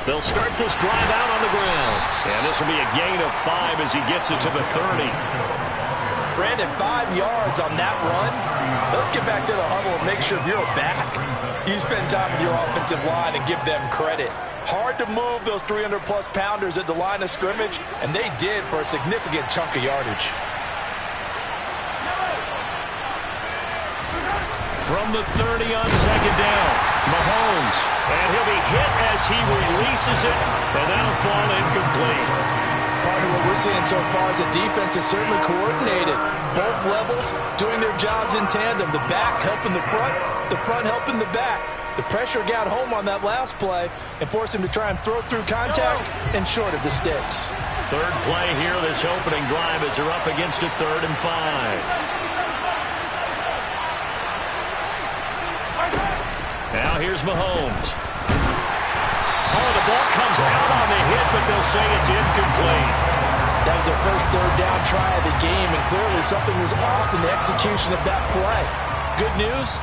They'll start this drive out on the ground. And this will be a gain of 5 as he gets it to the 30. Brandon, 5 yards on that run. Let's get back to the huddle and make sure you're back. You spend time with your offensive line and give them credit. Hard to move those 300-plus pounders at the line of scrimmage, and they did for a significant chunk of yardage. From the 30 on second down, Mahomes. And he'll be hit as he releases it, and that'll fall incomplete. Part of what we're seeing so far is the defense is certainly coordinated. Both levels doing their jobs in tandem. The back helping the front helping the back. The pressure got home on that last play and forced him to try and throw through contact and short of the sticks. Third play here, this opening drive as they're up against a 3rd and 5. Now here's Mahomes. Oh, the ball comes out on the hit, but they'll say it's incomplete. That was their first 3rd down try of the game, and clearly something was off in the execution of that play. Good news?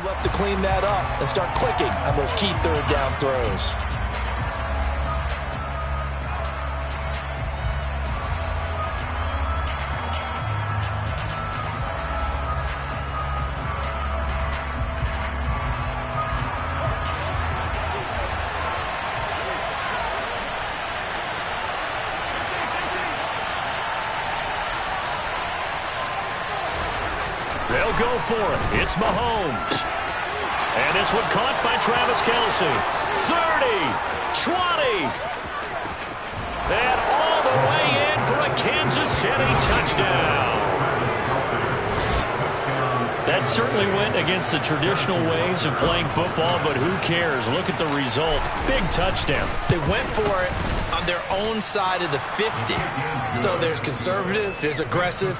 Left to clean that up and start clicking on those key 3rd down throws. They'll go for it. It's Mahomes. And this one caught by Travis Kelce. 30, 20. And all the way in for a Kansas City touchdown. That certainly went against the traditional ways of playing football, but who cares? Look at the result. Big touchdown. They went for it on their own side of the 50. So there's conservative, there's aggressive,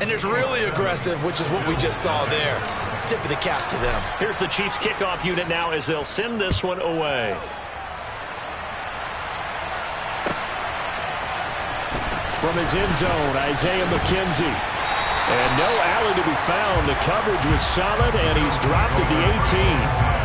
and there's really aggressive, which is what we just saw there. Tip of the cap to them. Here's the Chiefs kickoff unit now as they'll send this one away. From his end zone, Isaiah McKenzie. And no Allen to be found. The coverage was solid, and he's dropped at the 18.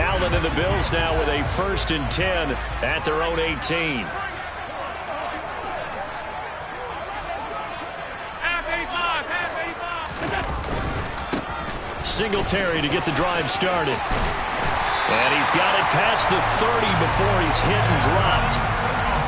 Allen and the Bills now with a 1st and 10 at their own 18. Singletary to get the drive started. And he's got it past the 30 before he's hit and dropped.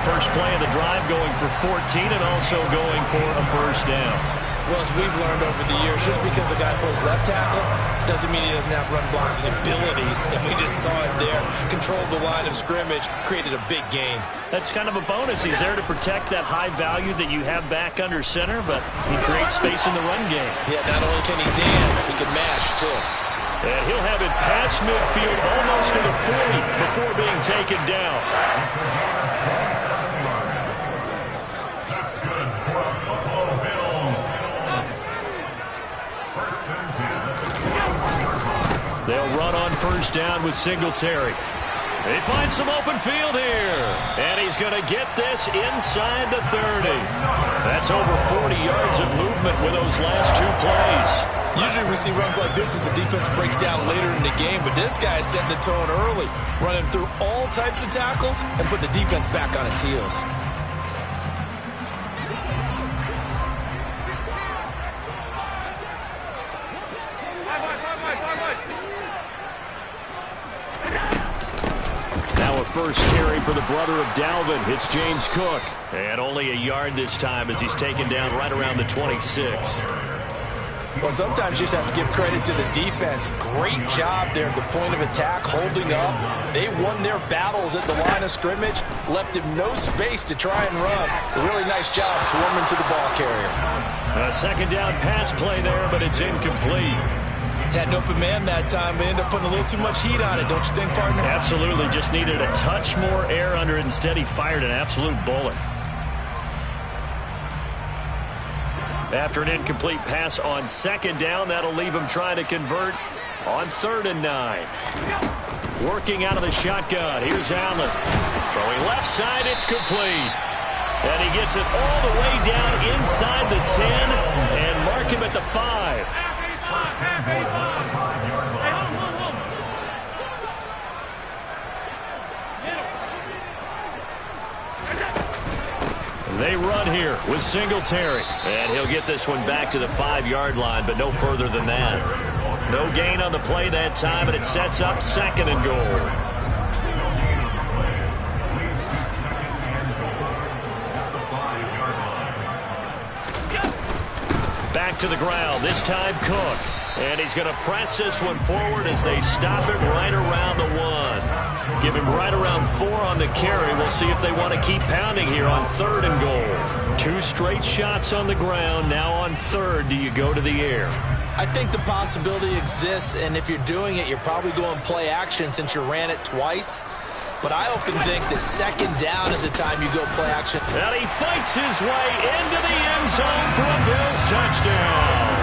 First play of the drive going for 14 and also going for a 1st down. Well, as we've learned over the years, just because a guy plays left tackle doesn't mean he doesn't have run blocking abilities, and we just saw it there. Controlled the line of scrimmage, created a big gain. That's kind of a bonus. He's there to protect that high value that you have back under center, but he creates space in the run game. Yeah, not only can he dance, he can mash, too. And he'll have it past midfield, almost to the 40, before being taken down. They'll run on 1st down with Singletary. They find some open field here. And he's going to get this inside the 30. That's over 40 yards of movement with those last 2 plays. Usually we see runs like this as the defense breaks down later in the game, but this guy is setting the tone early, running through all types of tackles and put the defense back on its heels. first carry for the brother of Dalvin. It's James Cook. And only a yard this time as he's taken down right around the 26. Well, sometimes you just have to give credit to the defense. Great job there at the point of attack, holding up. They won their battles at the line of scrimmage, left him no space to try and run. A really nice job swarming to the ball carrier. A second down pass play there, but it's incomplete. Had an open man that time, but ended up putting a little too much heat on it, don't you think, partner? Absolutely. Just needed a touch more air under it. Instead, he fired an absolute bullet. After an incomplete pass on second down, that'll leave him trying to convert on 3rd and 9. Working out of the shotgun. Here's Allen. Throwing left side, it's complete. And he gets it all the way down inside the 10 and mark him at the 5. They run here with Singletary. And he'll get this one back to the 5-yard line, but no further than that. No gain on the play that time, and it sets up 2nd and goal. Back to the ground, this time Cook. And he's going to press this one forward as they stop it right around the 1. Give him right around 4 on the carry. We'll see if they want to keep pounding here on 3rd and goal. 2 straight shots on the ground. Now on 3rd, do you go to the air? I think the possibility exists, and if you're doing it, you're probably going play action since you ran it twice. But I often think that 2nd down is the time you go play action. And he fights his way into the end zone for a Bills touchdown.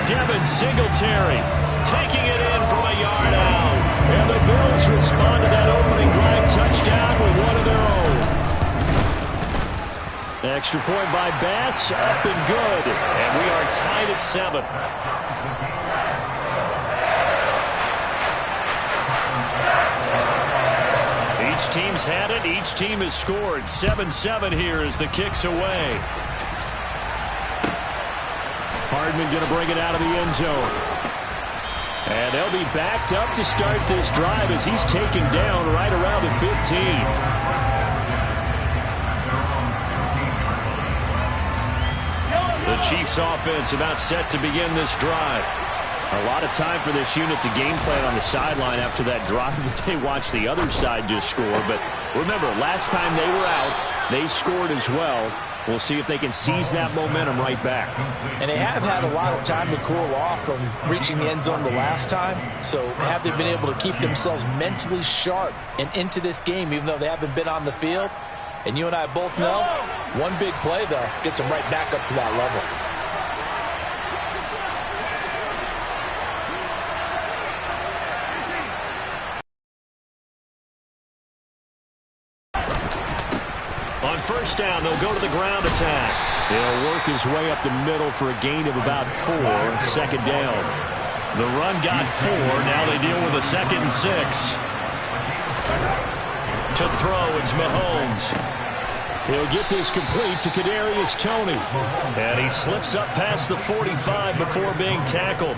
Devin Singletary taking it in from a yard out. And the Bills respond to that opening drive touchdown with one of their own. Extra point by Bass, up and good. And we are tied at 7. Each team's had it. Each team has scored. 7-7 here as the kick's away. Hardman going to bring it out of the end zone. And they'll be backed up to start this drive as he's taken down right around the 15. The Chiefs offense about set to begin this drive. A lot of time for this unit to game plan on the sideline after that drive that they watched the other side just score. But remember, last time they were out, they scored as well. We'll see if they can seize that momentum right back. And they have had a lot of time to cool off from reaching the end zone the last time. So have they been able to keep themselves mentally sharp and into this game even though they haven't been on the field? And you and I both know, one big play, though, gets them right back up to that level. On 1st down, they'll go to the ground attack. He'll work his way up the middle for a gain of about 4. 2nd down. The run got 4. Now they deal with a 2nd and 6. To throw, it's Mahomes. He'll get this complete to Kadarius Toney. And he slips up past the 45 before being tackled.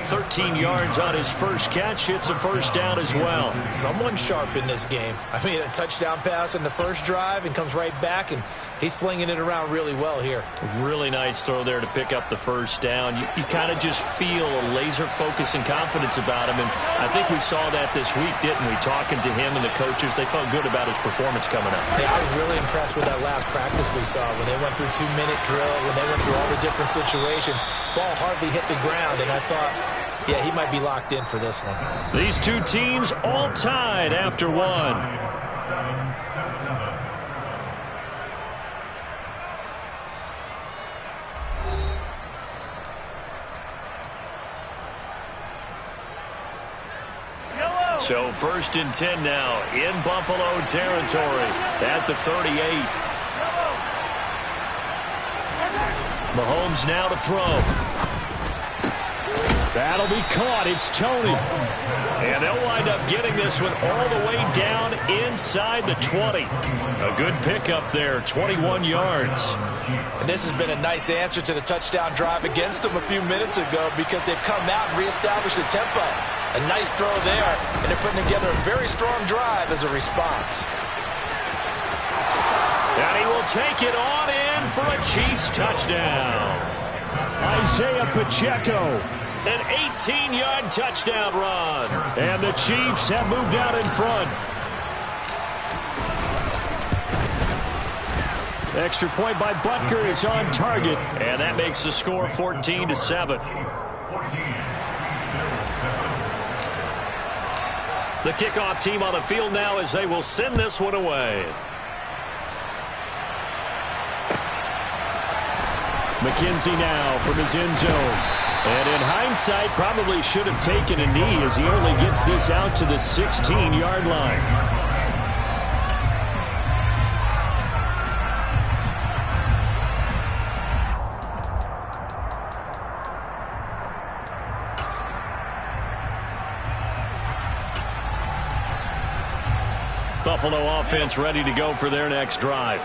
13 yards on his first catch. It's a 1st down as well. Someone sharp in this game. I mean, a touchdown pass in the first drive and comes right back, and he's flinging it around really well here. Really nice throw there to pick up the 1st down. You kind of just feel a laser focus and confidence about him, and I think we saw that this week, didn't we? Talking to him and the coaches, they felt good about his performance coming up. Yeah, I was really impressed with that last practice we saw when they went through 2-minute drill, when they went through all the different situations. Ball hardly hit the ground, and I thought, yeah, he might be locked in for this one. These two teams all tied after 1. So 1st and 10 now in Buffalo territory at the 38. Mahomes now to throw. That'll be caught. It's Toney. And they'll wind up getting this one all the way down inside the 20. A good pickup there, 21 yards. And this has been a nice answer to the touchdown drive against them a few minutes ago because they've come out and reestablished the tempo. A nice throw there, and they're putting together a very strong drive as a response. And he will take it on in for a Chiefs touchdown. Isaiah Pacheco. An 18-yard touchdown run. And the Chiefs have moved out in front. Extra point by Butker is on target. And that makes the score 14-7. The kickoff team on the field now as they will send this one away. McKenzie now from his end zone. And in hindsight, probably should have taken a knee as he only gets this out to the 16-yard line. Buffalo offense ready to go for their next drive.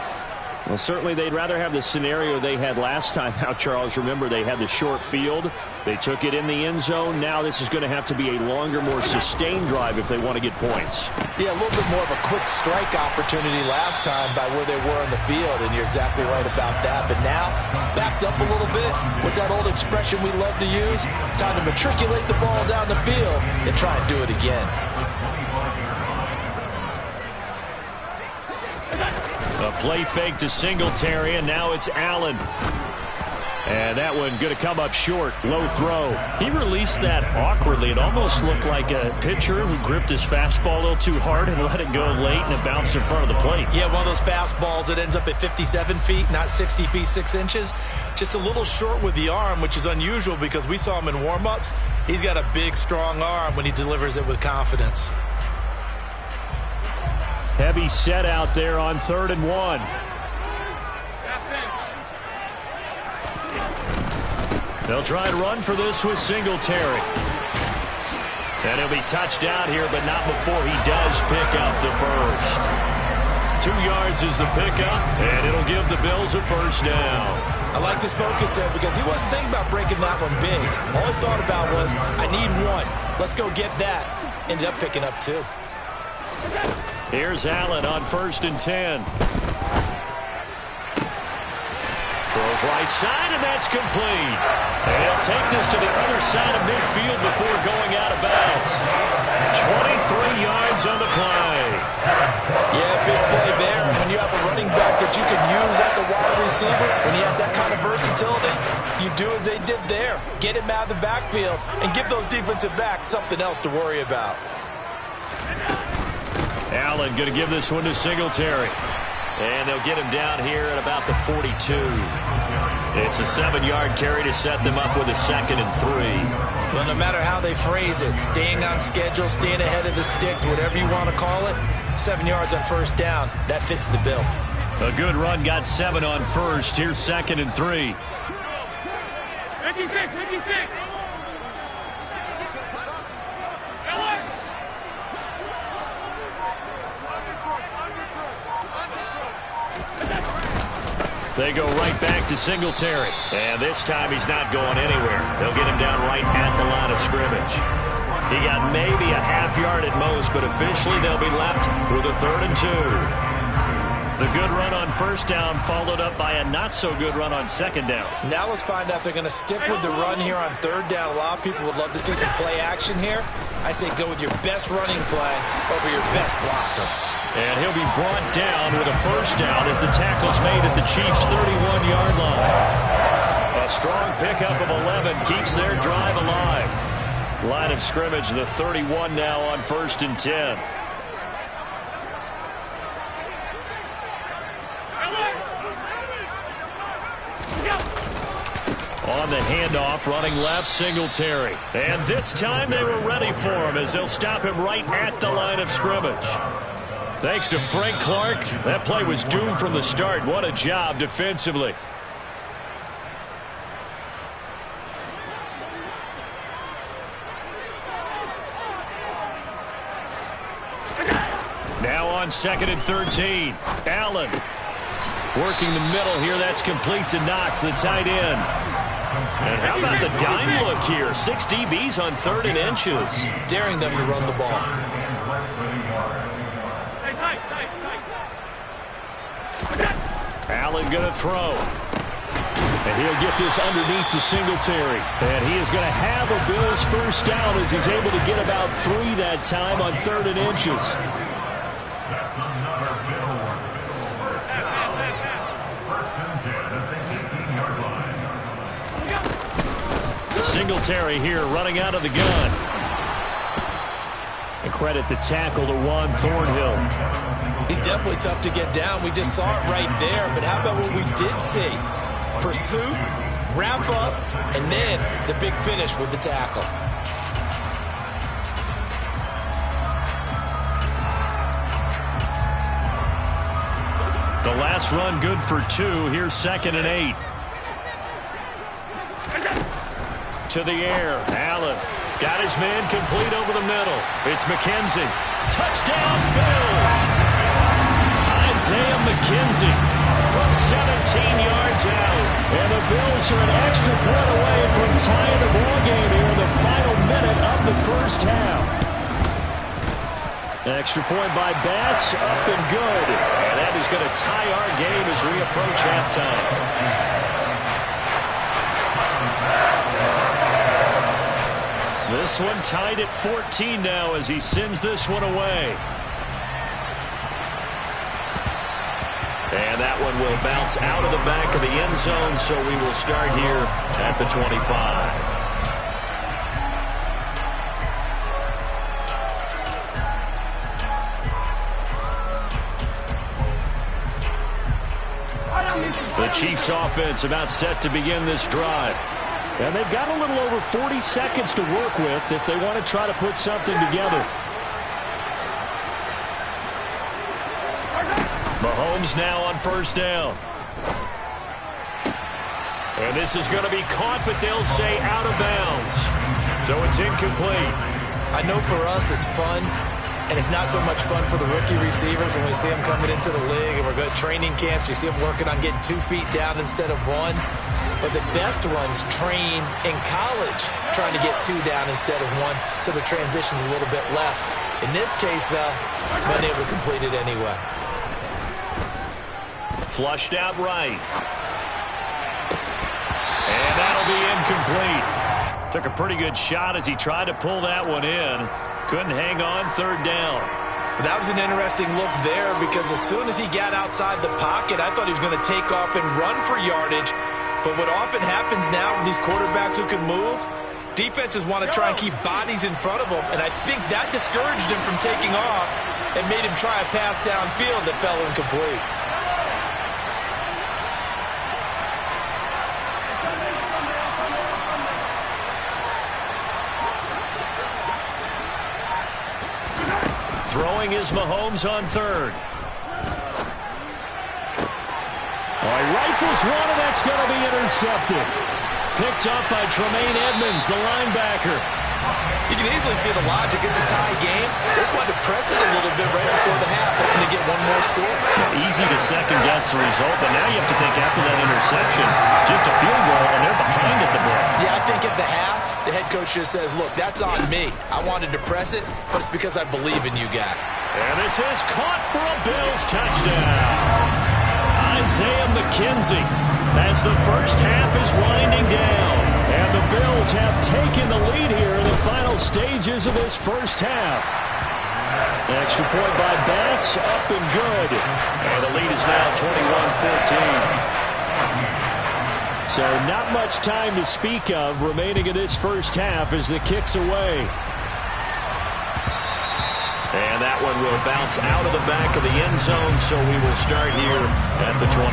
Well, certainly they'd rather have the scenario they had last time out, Charles. Remember, they had the short field. They took it in the end zone. Now this is going to have to be a longer, more sustained drive if they want to get points. Yeah, a little bit more of a quick strike opportunity last time by where they were on the field, and you're exactly right about that. But now, backed up a little bit. What's that old expression we love to use? Time to matriculate the ball down the field and try and do it again. A play fake to Singletary, and now it's Allen. And that one going to come up short. Low throw. He released that awkwardly. It almost looked like a pitcher who gripped his fastball a little too hard and let it go late, and it bounced in front of the plate. Yeah, one of those fastballs that ends up at 57 feet, not 60 feet, 6 inches. Just a little short with the arm, which is unusual because we saw him in warm-ups. He's got a big, strong arm when he delivers it with confidence. Heavy set out there on 3rd and 1. They'll try and run for this with Singletary. And he'll be touched down here, but not before he does pick up the first. 2 yards is the pickup, and it'll give the Bills a first down. I like this focus there because he wasn't thinking about breaking that one big. All he thought about was, I need 1. Let's go get that. Ended up picking up 2. Here's Allen on 1st and 10. Throws right side, and that's complete. And he'll take this to the other side of midfield before going out of bounds. 23 yards on the play. Yeah, big play there. When you have a running back that you can use at the wide receiver, when he has that kind of versatility, you do as they did there. Get him out of the backfield and give those defensive backs something else to worry about. Allen going to give this one to Singletary. And they'll get him down here at about the 42. It's a 7-yard carry to set them up with a 2nd and 3. Well, no matter how they phrase it, staying on schedule, staying ahead of the sticks, whatever you want to call it, 7 yards on 1st down, that fits the bill. A good run, got 7 on 1st. Here's 2nd and 3. 56, 56. They go right back to Singletary. And this time he's not going anywhere. They'll get him down right at the line of scrimmage. He got maybe a half yard at most, but officially they'll be left with a 3rd and 2. The good run on 1st down followed up by a not-so-good run on 2nd down. Now let's find out if they're going to stick with the run here on 3rd down. A lot of people would love to see some play action here. I say go with your best running play over your best blocker. And he'll be brought down with a 1st down as the tackle's made at the Chiefs' 31-yard line. A strong pickup of 11 keeps their drive alive. Line of scrimmage, the 31 now on 1st and 10. On the handoff, running left, Singletary. And this time they were ready for him as they'll stop him right at the line of scrimmage. Thanks to Frank Clark, that play was doomed from the start. What a job defensively. Now on 2nd and 13. Allen working the middle here. That's complete to Knox, the tight end. And how about the dime look here? 6 DBs on 3rd and inches. Daring them to run the ball. Allen going to throw. And he'll get this underneath to Singletary. And he is going to have a Bills first down as he's able to get about 3 that time on 3rd and inches. Singletary here running out of the gun. And credit the tackle to Juan Thornhill. He's definitely tough to get down. We just saw it right there. But how about what we did see? Pursuit, wrap up, and then the big finish with the tackle. The last run good for 2. Here's 2nd and 8. To the air. Allen got his man complete over the middle. It's McKenzie. Touchdown, Bills. Isaiah McKenzie from 17 yards out. And the Bills are an extra point away from tying the ball game here in the final minute of the first half. An extra point by Bass, up and good. And that is going to tie our game as we approach halftime. This one tied at 14 now as he sends this one away. And that one will bounce out of the back of the end zone, so we will start here at the 25. The Chiefs offense about set to begin this drive. And they've got a little over 40 seconds to work with if they want to try to put something together. Mahomes now on first down. And this is going to be caught, but they'll say out of bounds. So it's incomplete. I know for us it's fun, and it's not so much fun for the rookie receivers when we see them coming into the league and we're going to training camps. You see them working on getting 2 feet down instead of 1. But the best ones train in college trying to get 2 down instead of 1, so the transition's a little bit less. In this case, though, been able to complete it anyway. Flushed out right. And that'll be incomplete. Took a pretty good shot as he tried to pull that one in. Couldn't hang on 3rd down. That was an interesting look there because as soon as he got outside the pocket, I thought he was going to take off and run for yardage. But what often happens now with these quarterbacks who can move, defenses want to try and keep bodies in front of them, and I think that discouraged him from taking off and made him try a pass downfield that fell incomplete. Throwing is Mahomes on 3rd. He rifles one, and that's going to be intercepted. Picked up by Tremaine Edmonds, the linebacker. You can easily see the logic. It's a tie game. They just wanted to press it a little bit right before the half, hoping to get one more score. Easy to second-guess the result, but now you have to think after that interception, just a field goal, and they're behind at the break. Yeah, I think at the half, the head coach just says, look, that's on me. I wanted to press it, but it's because I believe in you guys. And this is caught for a Bills touchdown. Isaiah McKenzie as the first half is winding down. And the Bills have taken the lead here in the final stages of this first half. Extra point by Bass, up and good. And the lead is now 21-14. So not much time to speak of remaining in this first half as the kick's away. And that one will bounce out of the back of the end zone, so we will start here at the 25.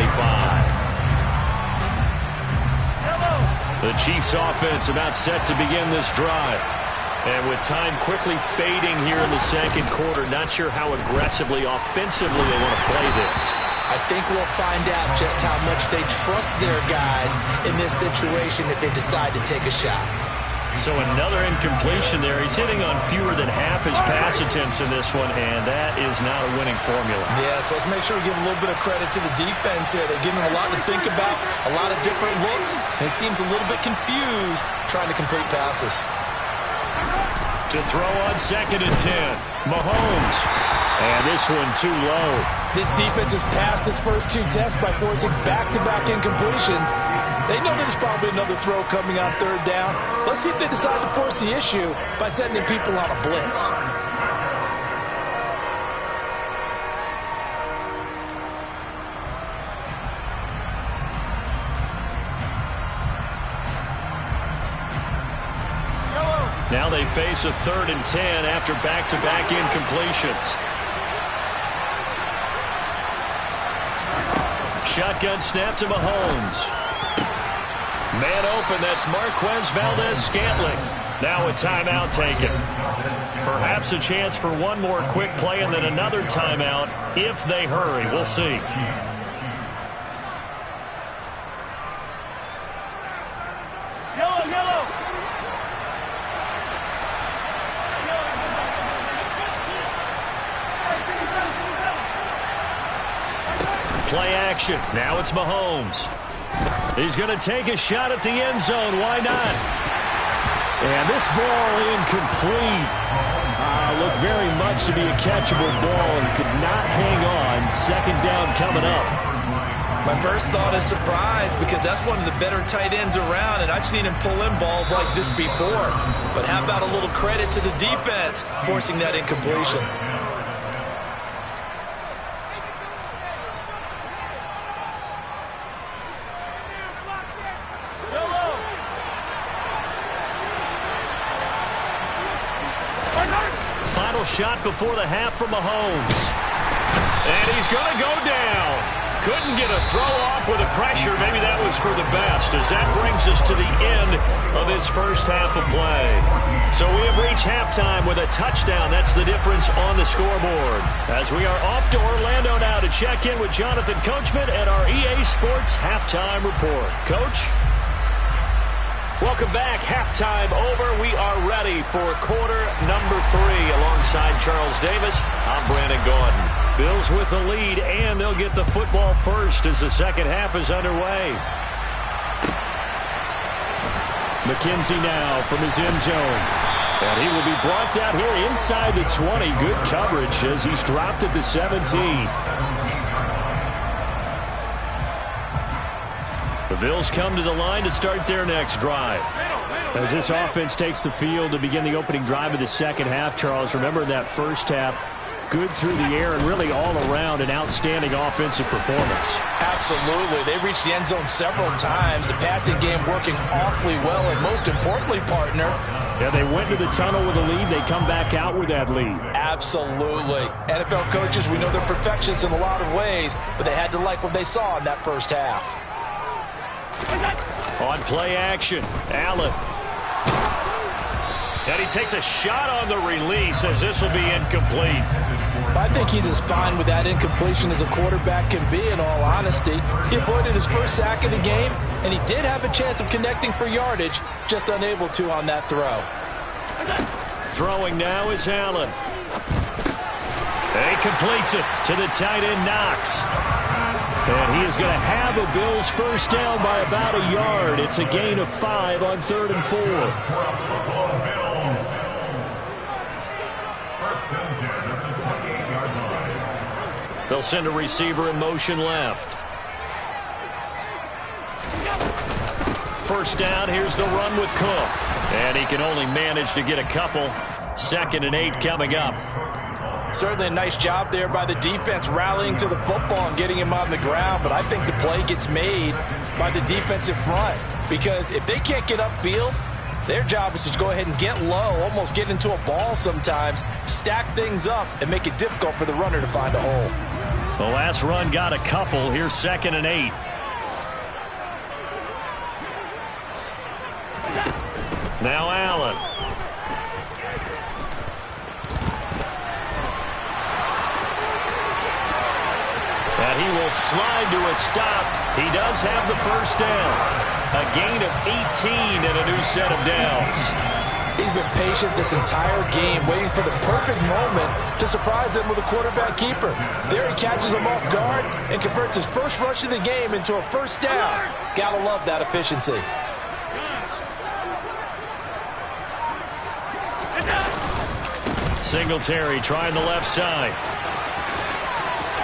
The Chiefs offense about set to begin this drive. And with time quickly fading here in the second quarter, not sure how aggressively, offensively they want to play this. I think we'll find out just how much they trust their guys in this situation if they decide to take a shot. So another incompletion there. He's hitting on fewer than half his pass attempts in this one, and that is not a winning formula. Yeah, so let's make sure we give a little bit of credit to the defense here. They're giving him a lot to think about, a lot of different looks, and he seems a little bit confused trying to complete passes. To throw on 2nd and 10, Mahomes. And this one too low. This defense has passed its first 2 tests by forcing back-to-back incompletions. They know there's probably another throw coming on 3rd down. Let's see if they decide to force the issue by sending people on a blitz. Now they face a 3rd and 10 after back-to-back incompletions. Shotgun snap to Mahomes. Man open, that's Marquez Valdes-Scantling. Now a timeout taken. Perhaps a chance for one more quick play and then another timeout if they hurry. We'll see. Play action. Now it's Mahomes. He's going to take a shot at the end zone. Why not? And this ball incomplete. Looked very much to be a catchable ball and could not hang on. 2nd down coming up. My first thought is surprise because that's one of the better tight ends around, and I've seen him pull in balls like this before. But how about a little credit to the defense forcing that incompletion? Final shot before the half from Mahomes. And he's going to go down. Couldn't get a throw off with the pressure. Maybe that was for the best, as that brings us to the end of his first half of play. So we have reached halftime with a touchdown. That's the difference on the scoreboard. As we are off to Orlando now to check in with Jonathan Coachman and our EA Sports Halftime Report. Coach? Welcome back. Halftime over. We are ready for quarter number 3 alongside Charles Davis. I'm Brandon Gaudin. Bills with the lead, and they'll get the football first as the second half is underway. McKenzie now from his end zone. And he will be brought down here inside the 20. Good coverage as he's dropped at the 17. The Bills come to the line to start their next drive. As this offense takes the field to begin the opening drive of the second half, Charles, remember that first half, good through the air and really all around an outstanding offensive performance. Absolutely. They reached the end zone several times. The passing game working awfully well, and most importantly, partner, yeah, they went to the tunnel with a lead. They come back out with that lead. Absolutely. NFL coaches, we know they're perfectionists in a lot of ways, but they had to like what they saw in that first half. On play action, Allen. And he takes a shot on the release as this will be incomplete. I think he's as fine with that incompletion as a quarterback can be, in all honesty. He avoided his first sack of the game, and he did have a chance of connecting for yardage, just unable to on that throw. Throwing now is Allen. And he completes it to the tight end, Knox. And he is going to have a Bills first down by about a yard. It's a gain of 5 on 3rd and 4. They'll send a receiver in motion left. First down, here's the run with Cook. And he can only manage to get a couple. 2nd and 8 coming up. Certainly a nice job there by the defense rallying to the football and getting him on the ground, but I think the play gets made by the defensive front because if they can't get upfield, their job is to go ahead and get low, almost get into a ball sometimes, stack things up, and make it difficult for the runner to find a hole. The last run got a couple. Here's 2nd and 8. Now Allen. And he will slide to a stop He does have the first down. A gain of 18 and a new set of downs. He's been patient this entire game, waiting for the perfect moment to surprise them with a quarterback keeper. There he catches him off guard and converts his first rush of the game into a first down. Gotta love that efficiency. Singletary trying the left side.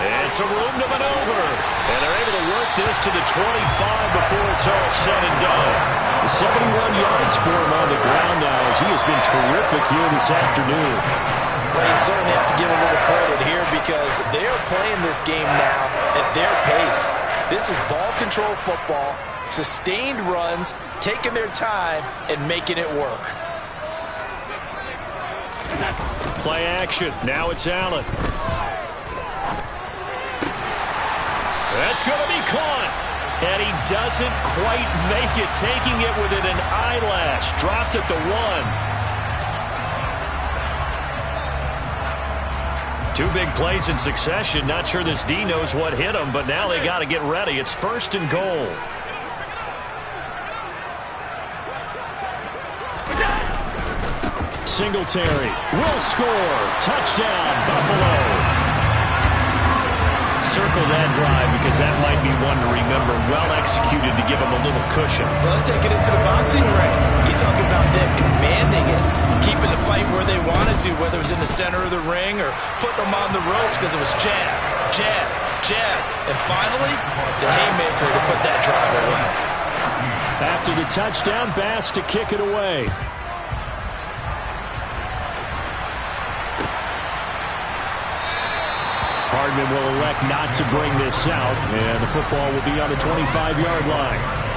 And some room to maneuver. And they're able to work this to the 25 before it's all said and done. 71 yards for him on the ground now as he has been terrific here this afternoon. Well, you certainly have to give a little credit here because they are playing this game now at their pace. This is ball control football, sustained runs, taking their time, and making it work. Play action. Now it's Allen. That's going to be caught. And he doesn't quite make it, taking it within an eyelash. Dropped at the 1. Two big plays in succession. Not sure this D knows what hit him, but now they got to get ready. It's 1st and goal. Singletary will score. Touchdown, Buffalo. Circle that drive because that might be one to remember. Well executed to give them a little cushion. Well, let's take it into the boxing ring. You talk about them commanding it, keeping the fight where they wanted to, whether it was in the center of the ring or putting them on the ropes because it was jab, jab, jab. And finally, the haymaker to put that drive away. After the touchdown, Bass to kick it away. Hardman will elect not to bring this out, and the football will be on the 25-yard line.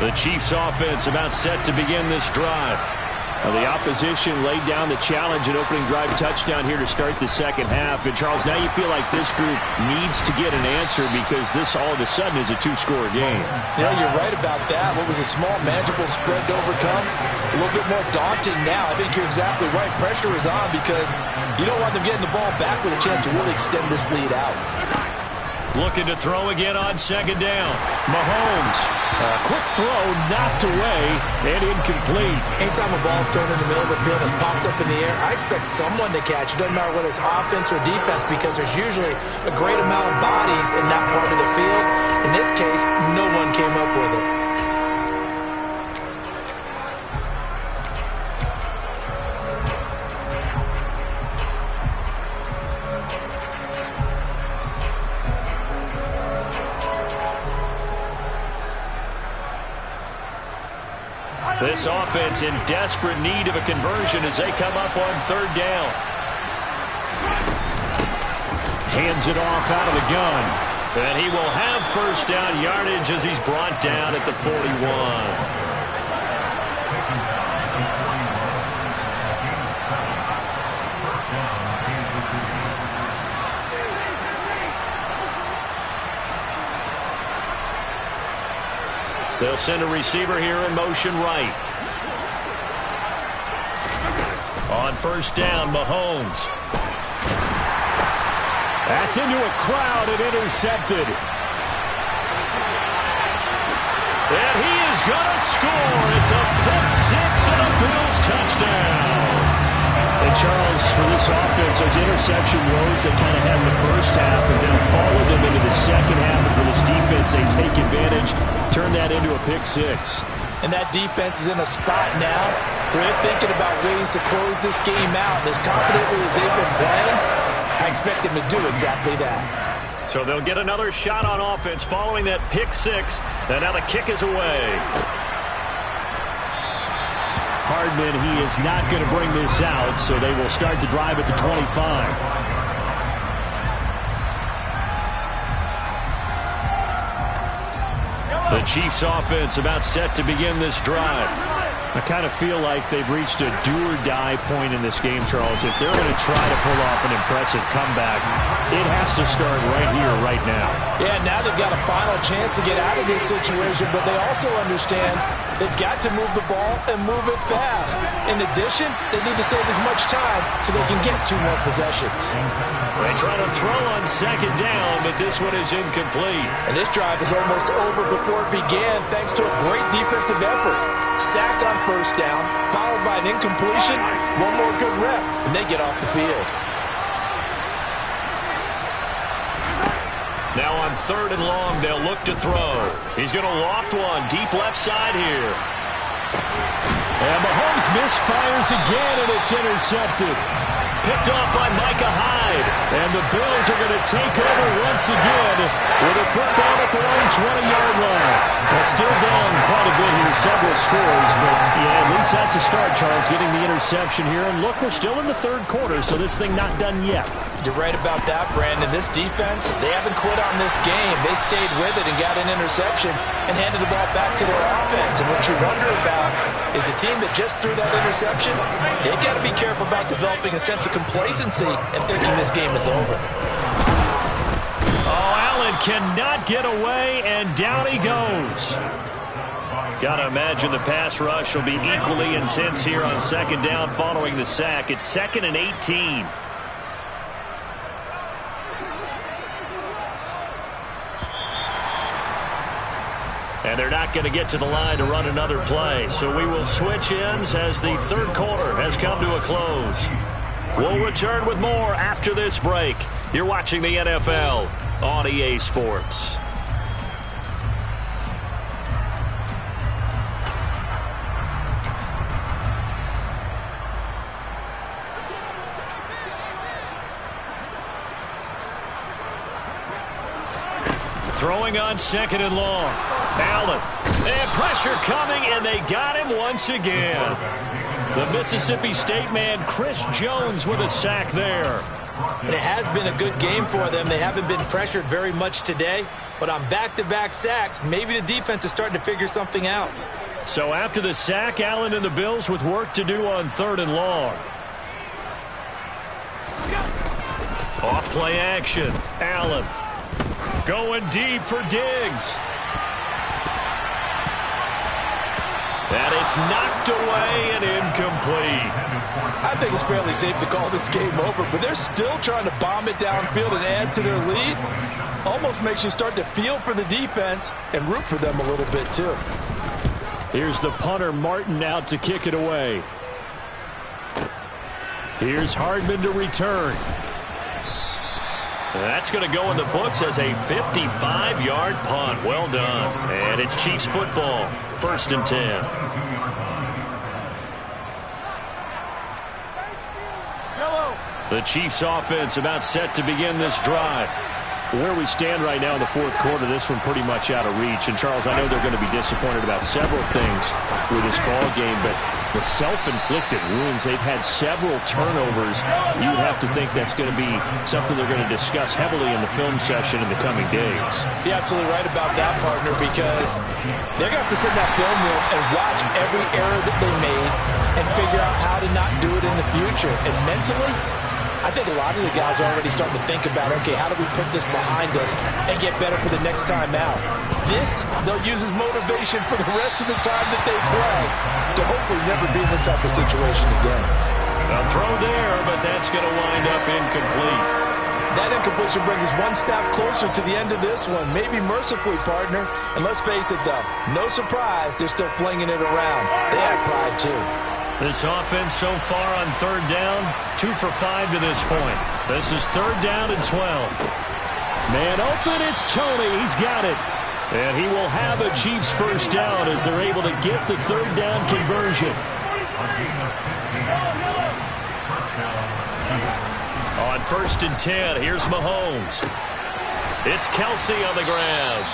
The Chiefs offense about set to begin this drive. The opposition laid down the challenge and opening drive touchdown here to start the second half. And Charles, now you feel like this group needs to get an answer because this all of a sudden is a two-score game. Yeah, you're right about that. What was a small, manageable spread to overcome, a little bit more daunting now. I think you're exactly right. Pressure is on because you don't want them getting the ball back with a chance to really extend this lead out. Looking to throw again on 2nd down. Mahomes. Quick throw, knocked away, and incomplete. Anytime a ball's thrown in the middle of the field and it's popped up in the air, I expect someone to catch. It doesn't matter whether it's offense or defense because there's usually a great amount of bodies in that part of the field. In this case, no one came up with it. This offense in desperate need of a conversion as they come up on 3rd down. Hands it off out of the gun. And he will have 1st down yardage as he's brought down at the 41. They'll send a receiver here in motion right. On 1st down, Mahomes. That's into a crowd and intercepted. And he is going to score. It's a pick 6 and a Bills touchdown. And Charles, for this offense, those interception woes they kind of had in the first half have then followed them into the second half. And for this defense, they take advantage, turn that into a pick 6. And that defense is in a spot now where they're thinking about ways to close this game out. And as confidently as they've been playing, I expect them to do exactly that. So they'll get another shot on offense following that pick 6. And now the kick is away. Hardman, he is not going to bring this out, so they will start the drive at the 25. The Chiefs offense about set to begin this drive. I kind of feel like they've reached a do-or-die point in this game, Charles. If they're going to try to pull off an impressive comeback, it has to start right here, right now. Yeah, now they've got a final chance to get out of this situation, but they also understand they've got to move the ball and move it fast. In addition, they need to save as much time so they can get 2 more possessions. They try to throw on second down, but this one is incomplete. And this drive is almost over before it began thanks to a great defensive effort. Sack on first down, followed by an incompletion, 1 more good rep, and they get off the field. Now on 3rd and long, they'll look to throw. He's going to loft one deep left side here. And Mahomes misfires again, and it's intercepted. Picked off by Micah Hyde. And the Bills are going to take over once again with a football at their own 20-yard line. Well, still down quite a bit here, several scores, but yeah, at least that's a start, Charles, getting the interception here. And look, we're still in the 3rd quarter, so this thing not done yet. You're right about that, Brandon. This defense, they haven't quit on this game. They stayed with it and got an interception and handed the ball back to their offense. And what you wonder about is the team that just threw that interception, they've got to be careful about developing a sense of complacency and thinking this game is over. Oh, Allen cannot get away, and down he goes. Got to imagine the pass rush will be equally intense here on 2nd down following the sack. It's 2nd and 18. And they're not going to get to the line to run another play. So we will switch ends as the 3rd quarter has come to a close. We'll return with more after this break. You're watching the NFL on EA Sports. Throwing on 2nd and long. Allen. And pressure coming, and they got him once again. The Mississippi State man, Chris Jones, with a sack there. And it has been a good game for them. They haven't been pressured very much today, but on back-to-back sacks, maybe the defense is starting to figure something out. So after the sack, Allen and the Bills with work to do on 3rd and long. Off play action. Allen going deep for Diggs. And it's knocked away and incomplete. I think it's fairly safe to call this game over, but they're still trying to bomb it downfield and add to their lead. Almost makes you start to feel for the defense and root for them a little bit too. Here's the punter, Martin, out to kick it away. Here's Hardman to return. That's going to go in the books as a 55-yard punt. Well done. And it's Chiefs football. 1st and 10. The Chiefs offense about set to begin this drive. Where we stand right now in the 4th quarter, this one pretty much out of reach. And, Charles, I know they're going to be disappointed about several things with this ball game, but the self-inflicted wounds, they've had several turnovers. You would have to think that's going to be something they're going to discuss heavily in the film session in the coming days. You're absolutely right about that, partner, because they're going to have to sit in that film room and watch every error that they made and figure out how to not do it in the future. And mentally, I think a lot of the guys are already starting to think about, okay, how do we put this behind us and get better for the next time out? This, they'll use as motivation for the rest of the time that they play to hopefully never be in this type of situation again. A throw there, but that's going to wind up incomplete. That incompletion brings us one step closer to the end of this one. Maybe mercifully, partner. And let's face it, though, no surprise, they're still flinging it around. They have pride, too. This offense so far on 3rd down, 2 for 5 to this point. This is 3rd down and 12. Man open, it's Tony. He's got it. And he will have a Chiefs 1st down as they're able to get the 3rd down conversion. On 1st and 10, here's Mahomes. It's Kelsey on the ground.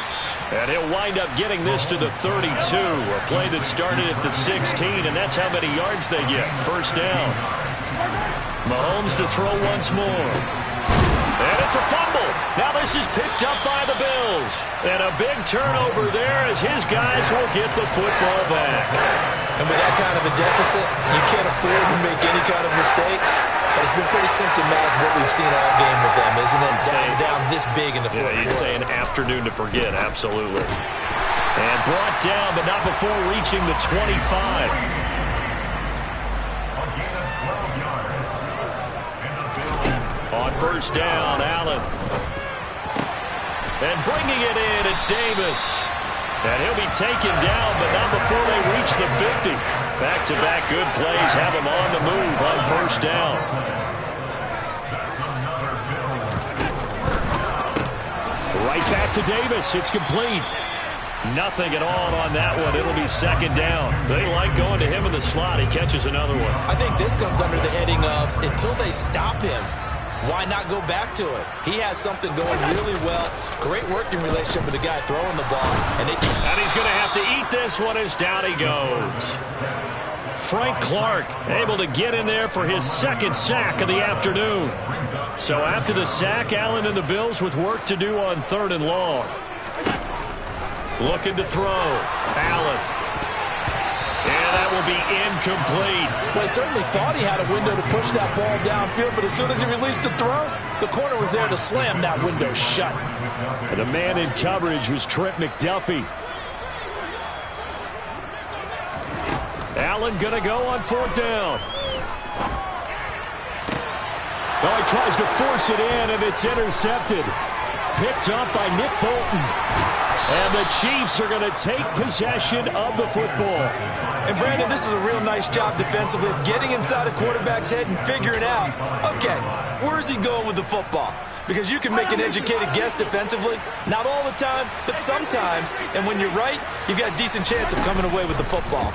And he'll wind up getting this to the 32, a play that started at the 16, and that's how many yards they get. 1st down. Mahomes to throw once more. And it's a fumble. Now this is picked up by the Bills. And a big turnover there as his guys will get the football back. And with that kind of a deficit, you can't afford to make any kind of mistakes. But it's been pretty symptomatic of what we've seen all game with them, isn't it? Down this big in the fourth quarter. You'd say an afternoon to forget, absolutely. And brought down, but not before reaching the 25. On first down, Allen. And bringing it in, it's Davis. And he'll be taken down, but not before they reach the 50. Back-to-back good plays have him on the move on first down. Right back to Davis. It's complete. Nothing at all on that one. It'll be second down. They like going to him in the slot. He catches another one. I think this comes under the heading of until they stop him, why not go back to it? He has something going really well. Great working relationship with the guy throwing the ball. And he's going to have to eat this one as down he goes. Frank Clark able to get in there for his second sack of the afternoon. So after the sack, Allen and the Bills with work to do on third and long. Looking to throw. Allen. And that will be incomplete. Well, he certainly thought he had a window to push that ball downfield, but as soon as he released the throw, the corner was there to slam that window shut. And the man in coverage was Trent McDuffie. Allen going to go on fourth down. Oh, he tries to force it in, and it's intercepted. Picked up by Nick Bolton. And the Chiefs are going to take possession of the football. And, Brandon, this is a real nice job defensively of getting inside a quarterback's head and figuring out, okay, where's he going with the football? Because you can make an educated guess defensively. Not all the time, but sometimes. And when you're right, you've got a decent chance of coming away with the football.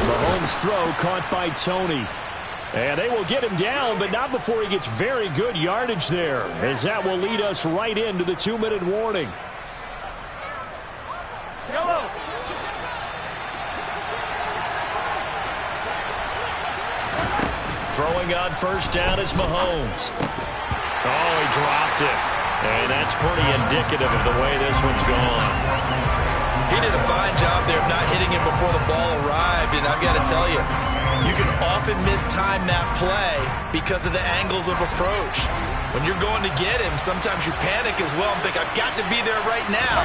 Mahomes' throw caught by Tony. And they will get him down, but not before he gets very good yardage there, as that will lead us right into the 2-minute warning. Hello. Throwing on first down is Mahomes. Oh, he dropped it. And that's pretty indicative of the way this one's gone. He did a fine job there of not hitting him before the ball arrived, and I've got to tell you, you can often mistime that play because of the angles of approach. When you're going to get him, sometimes you panic as well and think, I've got to be there right now.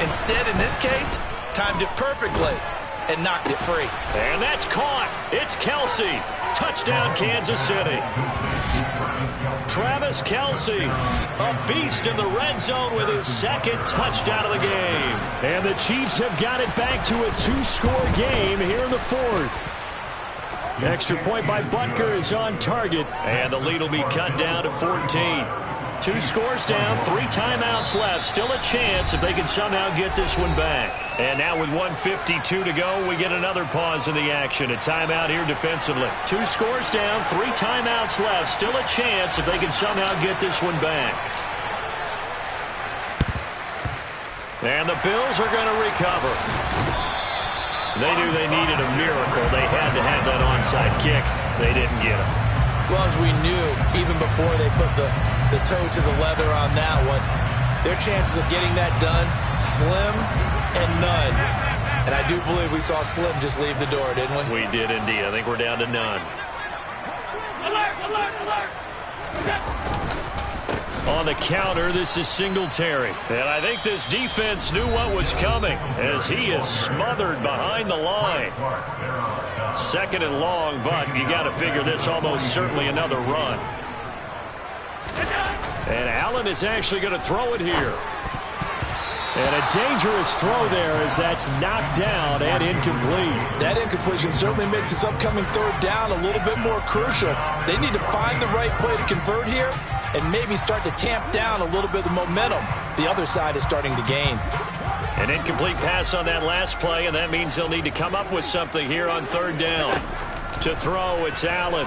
Instead, in this case, timed it perfectly and knocked it free. And that's caught. It's Kelce. Touchdown, Kansas City. Travis Kelce, a beast in the red zone with his second touchdown of the game. And the Chiefs have got it back to a 2-score game here in the fourth. Extra point by Butker is on target. And the lead will be cut down to 14. 2 scores down, 3 timeouts left. Still a chance if they can somehow get this one back. And now with 1:52 to go, we get another pause in the action. A timeout here defensively. 2 scores down, 3 timeouts left. Still a chance if they can somehow get this one back. And the Bills are going to recover. They knew they needed a miracle. They had to have that onside kick. They didn't get it. Well, as we knew, even before they put the toe to the leather on that one, their chances of getting that done, slim and none. And I do believe we saw Slim just leave the door, didn't we? We did indeed. I think we're down to none. Alert, alert, alert! On the counter, this is Singletary. And I think this defense knew what was coming as he is smothered behind the line. Second and long, but you got to figure this almost certainly another run. And Allen is actually going to throw it here. And a dangerous throw there as that's knocked down and incomplete. That incompletion certainly makes this upcoming third down a little bit more crucial. They need to find the right play to convert here and maybe start to tamp down a little bit of the momentum the other side is starting to gain. An incomplete pass on that last play, and that means they'll need to come up with something here on third down. To throw, it's Allen.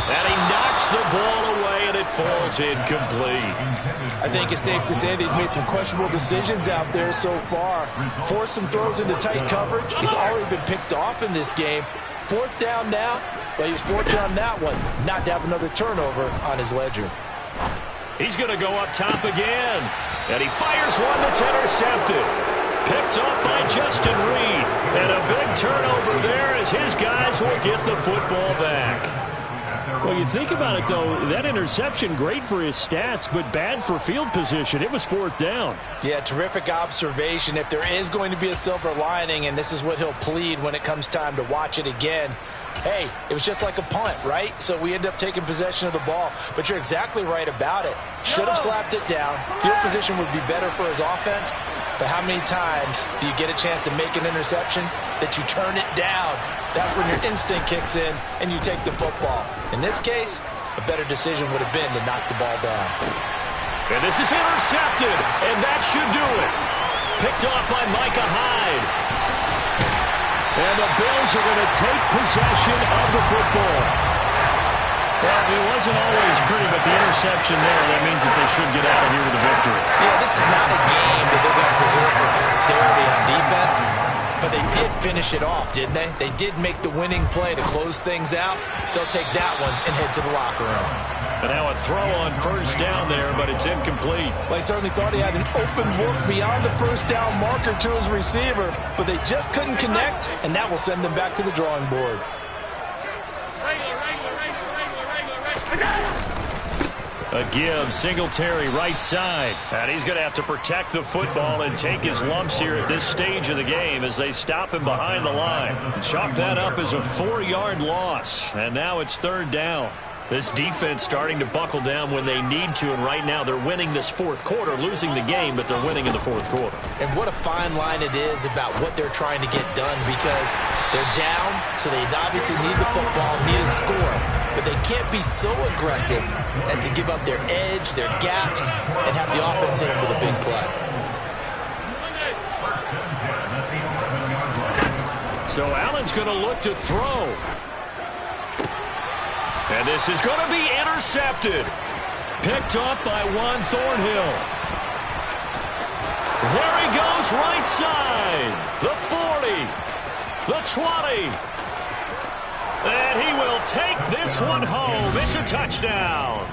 And he knocks the ball away, and it falls incomplete. I think it's safe to say that he's made some questionable decisions out there so far. Forced some throws into tight coverage. He's already been picked off in this game. Fourth down now, but he's fortunate on that one not to have another turnover on his ledger. He's going to go up top again. And he fires one that's intercepted. Picked off by Justin Reed. And a big turnover there as his guys will get the football back. Well, you think about it, though, that interception, great for his stats, but bad for field position. It was fourth down. Yeah, terrific observation. If there is going to be a silver lining, and this is what he'll plead when it comes time to watch it again, hey, it was just like a punt, right? So we end up taking possession of the ball. But you're exactly right about it. Should have slapped it down. Field position would be better for his offense. But how many times do you get a chance to make an interception that you turn it down? That's when your instinct kicks in and you take the football. In this case, a better decision would have been to knock the ball down. And this is intercepted, and that should do it. Picked off by Micah Hyde. And the Bills are going to take possession of the football. Well, it wasn't always pretty, but the interception there, that means that they should get out of here with a victory. Yeah, this is not a game that they're going to preserve for posterity on defense, but they did finish it off, didn't they? They did make the winning play to close things out. They'll take that one and head to the locker room. But now a throw on first down there, but it's incomplete. Well, I certainly thought he had an open look beyond the first down marker to his receiver, but they just couldn't connect, and that will send them back to the drawing board. A give, Singletary right side. And he's going to have to protect the football and take his lumps here at this stage of the game as they stop him behind the line. Chalk that up as a 4-yard loss. And now it's third down. This defense starting to buckle down when they need to, and right now they're winning this fourth quarter, losing the game, but they're winning in the fourth quarter. And what a fine line it is about what they're trying to get done, because they're down, so they obviously need the football, need a score, but they can't be so aggressive as to give up their edge, their gaps, and have the offense hit them with a big play. So Allen's going to look to throw. And this is going to be intercepted. Picked off by Juan Thornhill. There he goes, right side. The 40. The 20. And he will take this one home. It's a touchdown.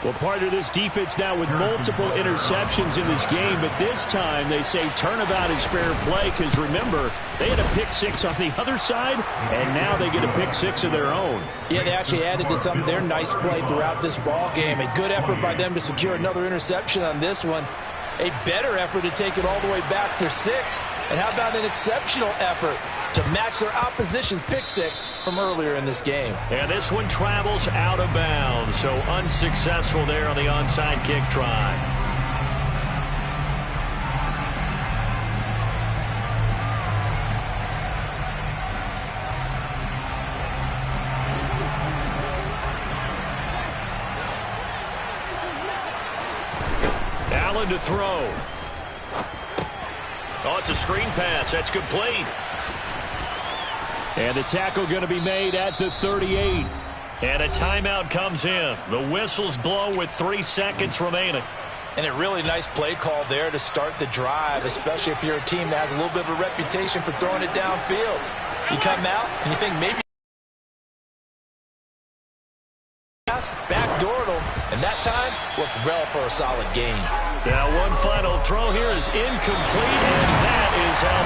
Well, part of this defense now with multiple interceptions in this game, but this time they say turnabout is fair play because, remember, they had a pick six on the other side, and now they get a pick six of their own. Yeah, they actually added to some of their nice play throughout this ball game. A good effort by them to secure another interception on this one. A better effort to take it all the way back for 6. And how about an exceptional effort to match their opposition's pick six from earlier in this game. And this one travels out of bounds, so unsuccessful there on the onside kick try. Allen to throw. Oh, it's a screen pass. That's complete. And the tackle going to be made at the 38. And a timeout comes in. The whistles blow with 3 seconds remaining. And a really nice play call there to start the drive, especially if you're a team that has a little bit of a reputation for throwing it downfield. You come out and you think maybe backdoored them, and that time worked well for a solid gain. Now one final throw here is incomplete, and that is how